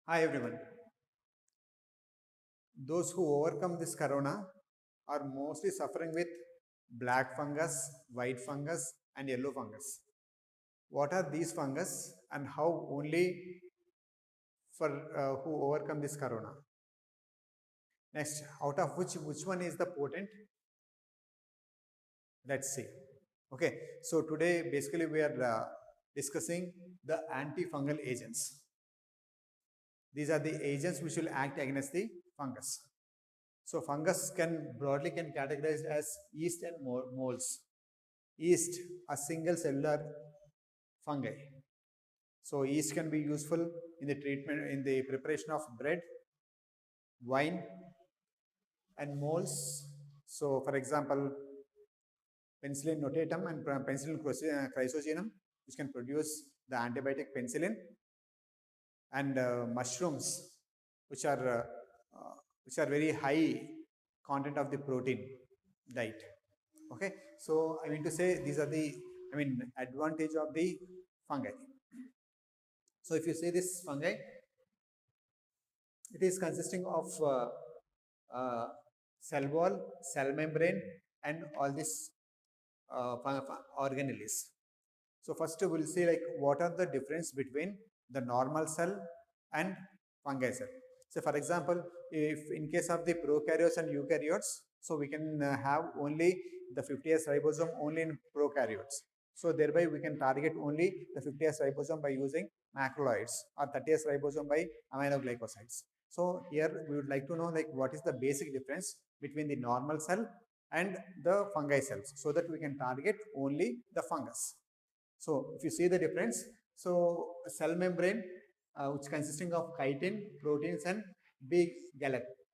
Hi everyone. Those who overcome this corona are mostly suffering with black fungus, white fungus, and yellow fungus. What are these fungus and how only for who overcome this corona? Next, out of which one is the potent? Let's see. Okay, so today basically we are discussing the antifungal agents. These are the agents which will act against the fungus. So fungus can broadly can categorized as yeast and molds. Yeast, a single cellular fungi. So yeast can be useful in the treatment, in the preparation of bread, wine, and molds. So for example, penicillin notatum and penicillin chrysogenum, which can produce the antibiotic penicillin, and mushrooms, which are uh, which are very high content of the protein diet. Okay, so I mean to say these are the advantage of the fungi. So if you see this fungi, it is consisting of cell wall, cell membrane, and all these organelles. So first we'll see like what are the difference between the normal cell and fungi cell. So for example, if in case of the prokaryotes and eukaryotes, so we can have only the 50S ribosome only in prokaryotes. So thereby we can target only the 50S ribosome by using macrolides or 30S ribosome by aminoglycosides. So here we would like to know like what is the basic difference between the normal cell and the fungi cells so that we can target only the fungus. So if you see the difference, so cell membrane which consisting of chitin, proteins and big galactose.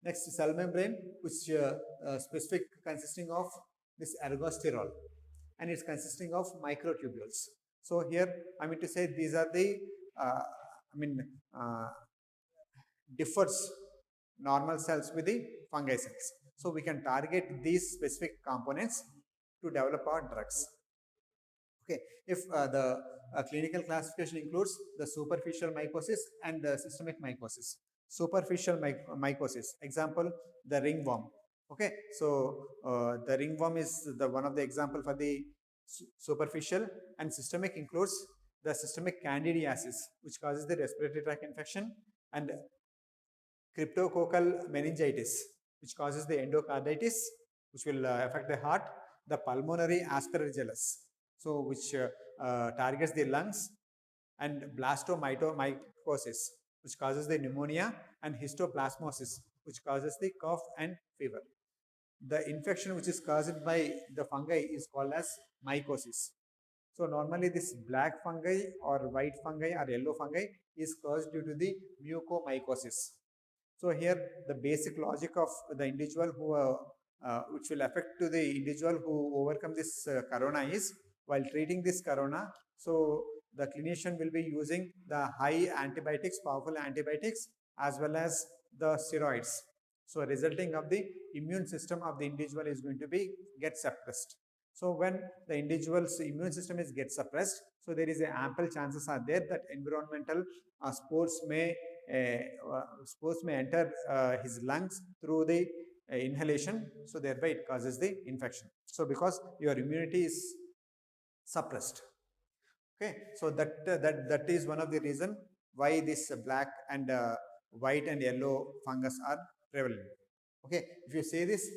Next cell membrane which specific consisting of this ergosterol and it's consisting of microtubules. So here I mean to say these are the uh, I mean uh, differs normal cells with the fungi cells. So we can target these specific components to develop our drugs. Okay, if the clinical classification includes the superficial mycosis and the systemic mycosis. Superficial mycosis, example, the ringworm. Okay, so the ringworm is the one of the example for the superficial, and systemic includes the systemic candidiasis, which causes the respiratory tract infection, and cryptococcal meningitis, which causes the endocarditis, which will affect the heart, the pulmonary aspergillus, so which targets the lungs, and blastomycosis, which causes the pneumonia, and histoplasmosis, which causes the cough and fever. The infection which is caused by the fungi is called as mycosis. So normally this black fungi or white fungi or yellow fungi is caused due to the mucormycosis. So here the basic logic of the individual who which will affect to the individual who overcome this corona is while treating this corona. So the clinician will be using the high antibiotics, powerful antibiotics, as well as the steroids. So resulting of the immune system of the individual is going to be get suppressed. So when the individual's immune system is get suppressed, so there is a ample chances are there that environmental spores may enter his lungs through the inhalation, so thereby it causes the infection. So because your immunity is suppressed. Okay, so that is one of the reason why this black and white and yellow fungus are prevalent. Okay, if you say this,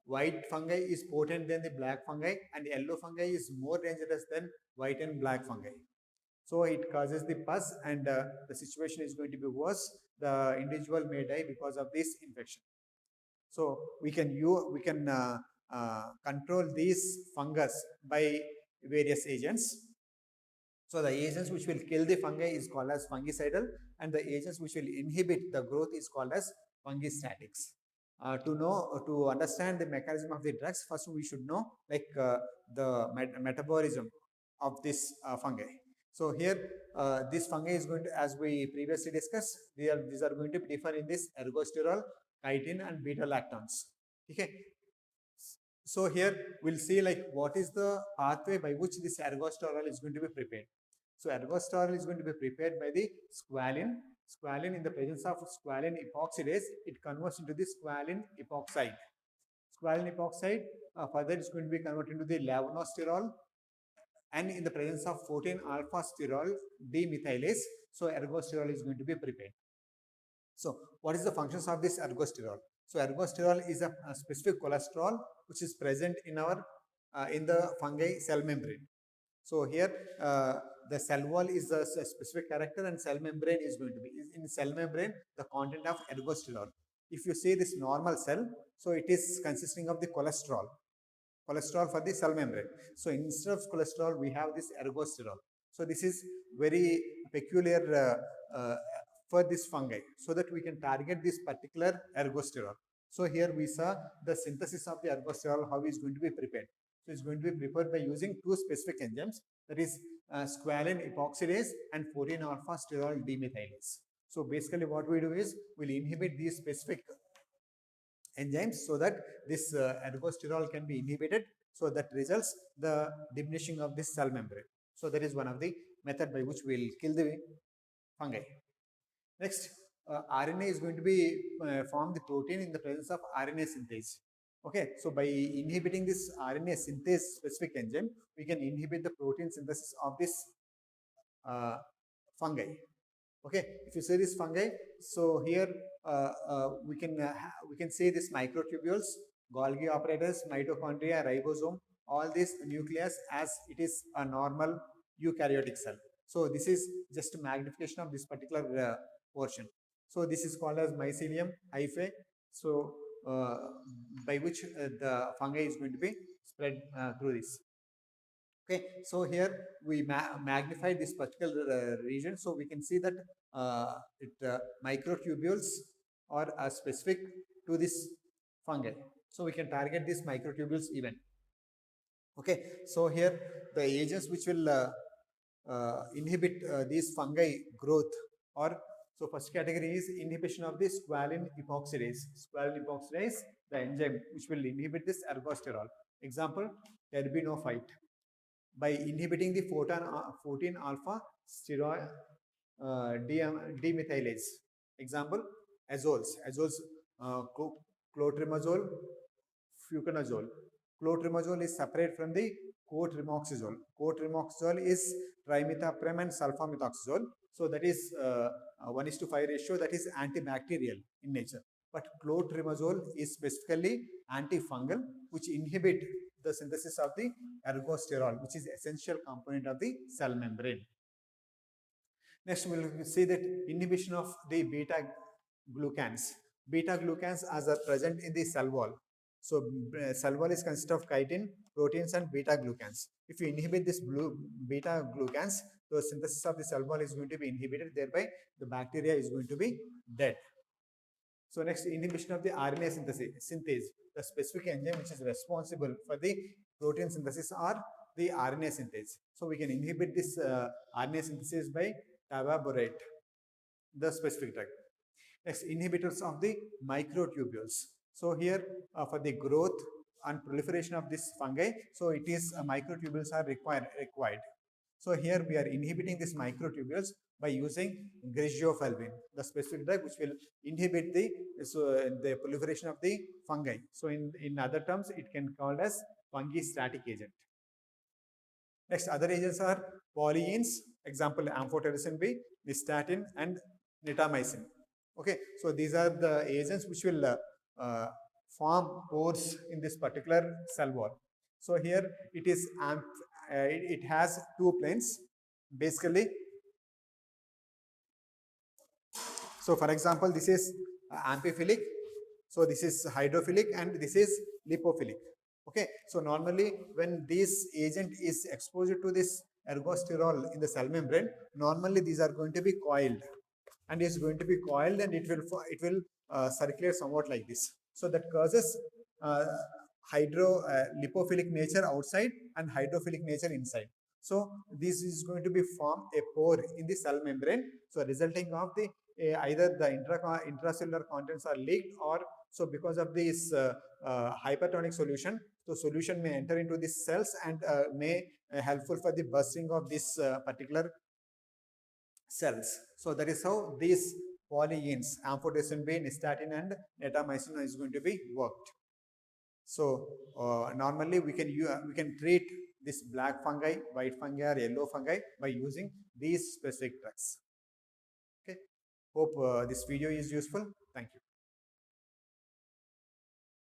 white fungi is potent than the black fungi, and yellow fungi is more dangerous than white and black fungi. So it causes the pus, and the situation is going to be worse. The individual may die because of this infection. So we can control these fungus by various agents. So the agents which will kill the fungi is called as fungicidal, and the agents which will inhibit the growth is called as fungistatics. To understand the mechanism of the drugs, first we should know like the metabolism of this fungi. So here, this fungi is going to, as we previously discussed, these are going to differ in this ergosterol, chitin, and beta lactams. Okay. So here we'll see like what is the pathway by which this ergosterol is going to be prepared. So ergosterol is going to be prepared by the squalene. Squalene, in the presence of squalene epoxidase, it converts into the squalene epoxide. Squalene epoxide further is going to be converted into the levonorgestrel, and in the presence of 14 alpha sterol demethylase, so ergosterol is going to be prepared. So what is the functions of this ergosterol? So ergosterol is a specific cholesterol which is present in our in the fungi cell membrane. So here the cell wall is a specific character, and cell membrane is going to be in cell membrane the content of ergosterol. If you see this normal cell, so it is consisting of the cholesterol for the cell membrane. So instead of cholesterol, we have this ergosterol. So this is very peculiar for this fungi, so that we can target this particular ergosterol. So here we saw the synthesis of the ergosterol, how is going to be prepared. So it's going to be prepared by using two specific enzymes, that is squalene epoxidase and 14 alpha sterol demethylase. So basically what we do is we'll inhibit these specific enzymes so that this ergosterol can be inhibited, so that results the diminishing of this cell membrane. So that is one of the method by which we'll kill the fungi. Next, RNA is going to be form the protein in the presence of RNA synthase. Okay, so by inhibiting this RNA synthase specific enzyme, we can inhibit the protein synthesis of this fungi. Okay, if you say this fungi, so here we can say this microtubules, Golgi operators, mitochondria, ribosome, all these nucleus as it is a normal eukaryotic cell. So this is just a magnification of this particular portion. So this is called as mycelium hyphae. So by which the fungi is going to be spread through this. Okay, so here we magnify this particular region, so we can see that microtubules are specific to this fungi. So we can target these microtubules even. Okay, so here the agents which will inhibit these fungi growth, or so first category is inhibition of the squalene epoxidase. Squalene epoxidase, the enzyme which will inhibit this ergosterol. Example, terbinafite. By inhibiting the 14 alpha steroid demethylase. Example, azoles. Clotrimazole, fluconazole. Clotrimazole is separate from the cotrimoxazole. Cotrimoxazole is trimethoprim and sulfamethoxazole. So that is 1:5 ratio, that is antibacterial in nature. But clotrimazole is specifically antifungal, which inhibit the synthesis of the ergosterol, which is essential component of the cell membrane. Next, we will see that inhibition of the beta glucans. Beta glucans are present in the cell wall. So cell wall is consist of chitin, proteins, and beta glucans. If you inhibit this beta glucans, the synthesis of the cell wall is going to be inhibited. Thereby, the bacteria is going to be dead. So next, inhibition of the RNA synthase. The specific enzyme which is responsible for the protein synthesis are the RNA synthase. So we can inhibit this RNA synthesis by tavaborate, the specific drug. Next, inhibitors of the microtubules. So here for the growth and proliferation of this fungi, so it is microtubules are required. So here we are inhibiting these microtubules by using griseofulvin, the specific drug which will inhibit the proliferation of the fungi. So in other terms, it can be called as fungistatic agent. Next, other agents are polyenes. Example, amphotericin B, nystatin, and nitamycin. Okay, so these are the agents which will form pores in this particular cell wall. So here it is it has two planes basically. So for example, this is amphiphilic, so this is hydrophilic, and this is lipophilic. Okay, so normally when this agent is exposed to this ergosterol in the cell membrane, normally these are going to be coiled, and is going to be coiled, and it will circulate somewhat like this. So that causes lipophilic nature outside and hydrophilic nature inside. So this is going to be form a pore in the cell membrane. So resulting of the either the intracellular contents are leaked, or so because of this hypertonic solution, so solution may enter into these cells and may helpful for the bursting of this particular cells. So that is how these polyenes, amphotericin B, nystatin, and netamycin is going to be worked. So normally we can treat this black fungi, white fungi, or yellow fungi by using these specific drugs. Okay. Hope this video is useful. Thank you.